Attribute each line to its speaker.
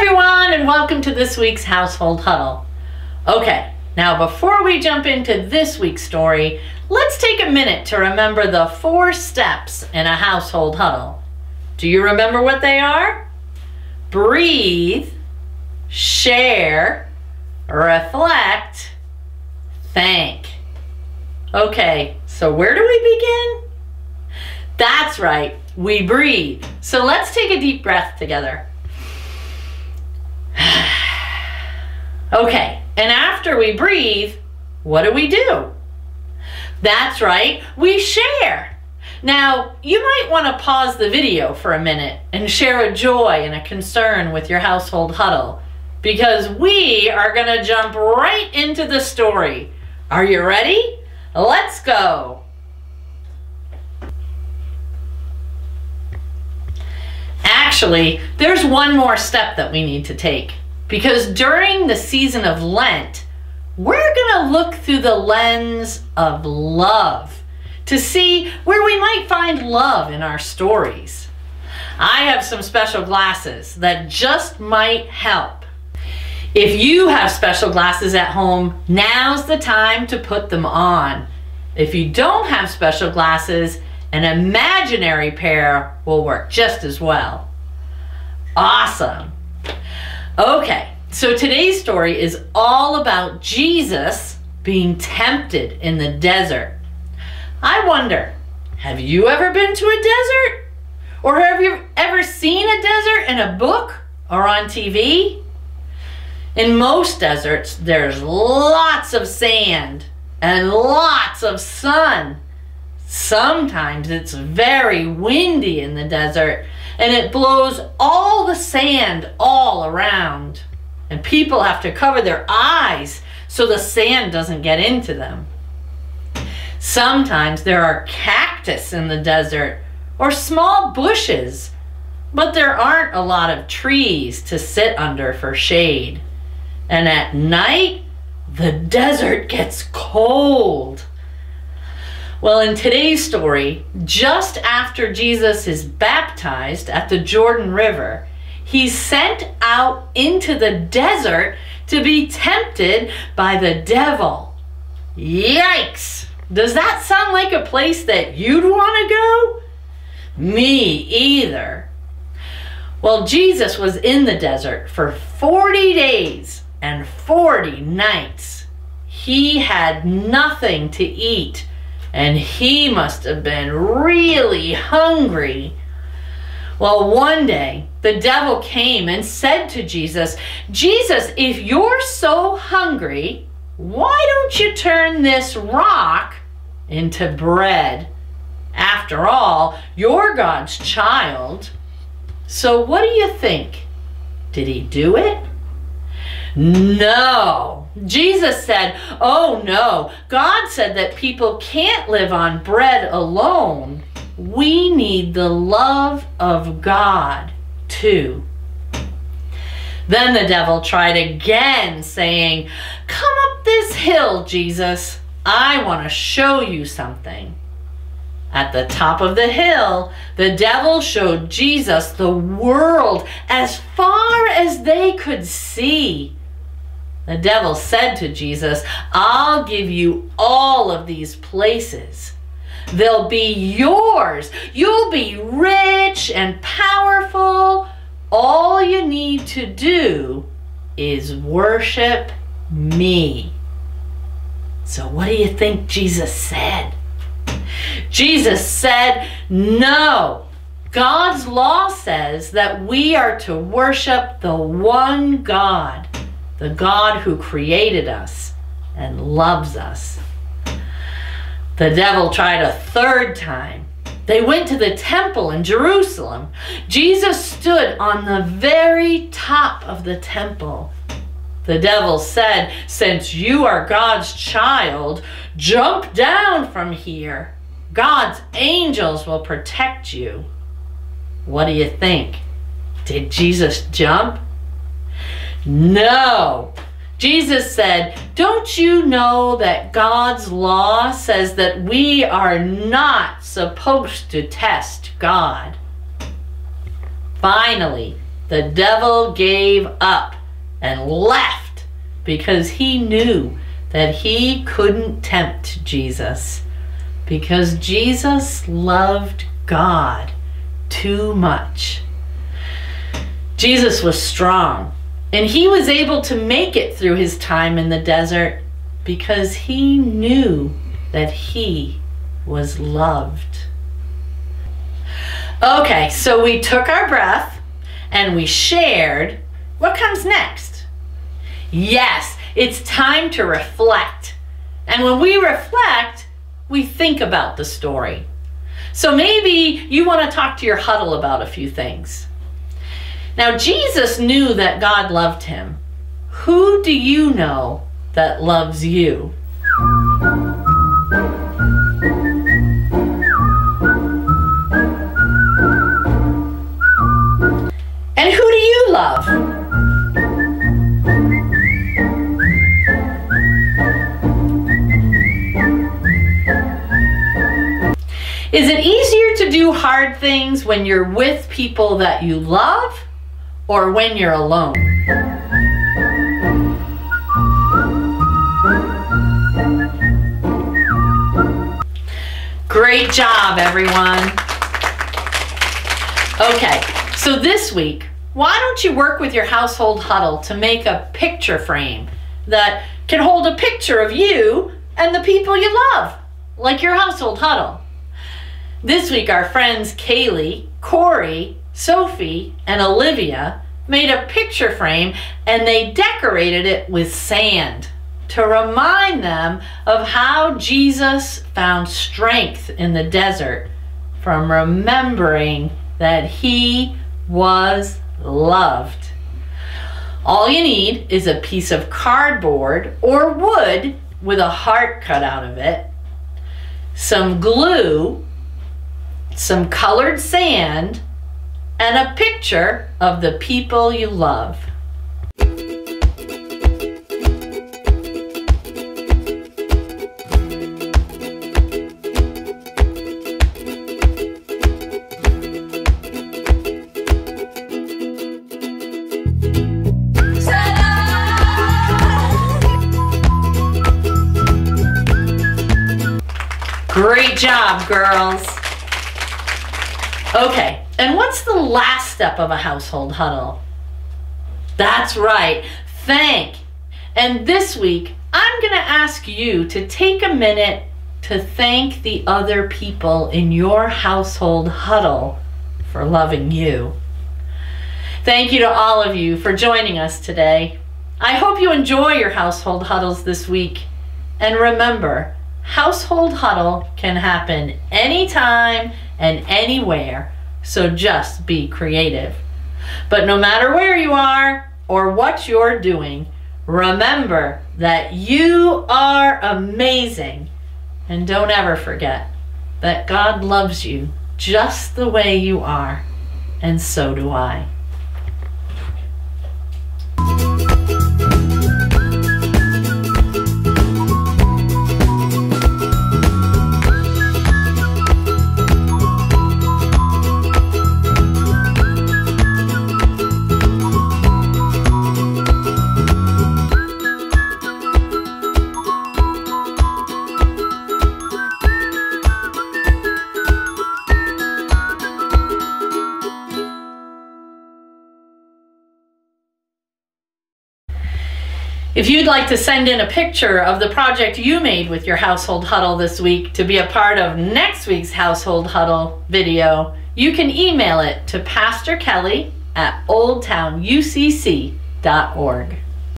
Speaker 1: everyone, and welcome to this week's Household Huddle. Okay, now before we jump into this week's story, let's take a minute to remember the 4 steps in a household huddle. Do you remember what they are? Breathe, share, reflect, thank. Okay, so where do we begin? That's right, we breathe. So let's take a deep breath together. Okay, and after we breathe, what do? That's right, we share. Now, you might want to pause the video for a minute and share a joy and a concern with your household huddle, because we are going to jump right into the story. Are you ready? Let's go. Actually, there's one more step that we need to take, because during the season of Lent, we're going to look through the lens of love to see where we might find love in our stories. I have some special glasses that just might help. If you have special glasses at home, now's the time to put them on. If you don't have special glasses, an imaginary pair will work just as well. Awesome. Okay, so today's story is all about Jesus being tempted in the desert. I wonder, have you ever been to a desert? Or have you ever seen a desert in a book or on TV? In most deserts, there's lots of sand and lots of sun. Sometimes it's very windy in the desert, and it blows all the sand all around. And people have to cover their eyes so the sand doesn't get into them. Sometimes there are cactus in the desert or small bushes, but there aren't a lot of trees to sit under for shade. And at night, the desert gets cold. Well, in today's story, just after Jesus is baptized at the Jordan River, he's sent out into the desert to be tempted by the devil. Yikes! Does that sound like a place that you'd want to go? Me either. Well, Jesus was in the desert for 40 days and 40 nights. He had nothing to eat, and he must have been really hungry. Well, one day, the devil came and said to Jesus, "Jesus, if you're so hungry, why don't you turn this rock into bread? After all, you're God's child." So what do you think? Did he do it? No. Jesus said, "Oh no, God said that people can't live on bread alone. We need the love of God too." Then the devil tried again, saying, "Come up this hill, Jesus. I want to show you something." At the top of the hill, the devil showed Jesus the world as far as they could see. The devil said to Jesus, "I'll give you all of these places. They'll be yours. You'll be rich and powerful. All you need to do is worship me." So what do you think Jesus said? Jesus said, "No. God's law says that we are to worship the one God, the God who created us and loves us." The devil tried a third time. They went to the temple in Jerusalem. Jesus stood on the very top of the temple. The devil said, "Since you are God's child, jump down from here. God's angels will protect you." What do you think? Did Jesus jump? No. Jesus said, "Don't you know that God's law says that we are not supposed to test God?" Finally, the devil gave up and left because he knew that he couldn't tempt Jesus, because Jesus loved God too much. Jesus was strong, and he was able to make it through his time in the desert because he knew that he was loved. Okay, so we took our breath and we shared. What comes next? Yes, it's time to reflect. And when we reflect, we think about the story. So maybe you want to talk to your huddle about a few things. Now, Jesus knew that God loved him. Who do you know that loves you? And who do you love? Is it easier to do hard things when you're with people that you love or when you're alone? Great job, everyone. Okay, so this week, why don't you work with your household huddle to make a picture frame that can hold a picture of you and the people you love, like your household huddle. This week, our friends Kaylee, Corey, Sophie, and Olivia made a picture frame and they decorated it with sand to remind them of how Jesus found strength in the desert from remembering that he was loved. All you need is a piece of cardboard or wood with a heart cut out of it, some glue, some colored sand, and a picture of the people you love. Great job, girls. Okay, and what's the last step of a household huddle? That's right, thank. And this week, I'm going to ask you to take a minute to thank the other people in your household huddle for loving you. Thank you to all of you for joining us today. I hope you enjoy your household huddles this week. And remember, household huddle can happen anytime and anywhere, so just be creative. But no matter where you are or what you're doing, remember that you are amazing. And don't ever forget that God loves you just the way you are, and so do I. If you'd like to send in a picture of the project you made with your household huddle this week to be a part of next week's household huddle video, you can email it to Pastor Kelly at oldtownucc.org.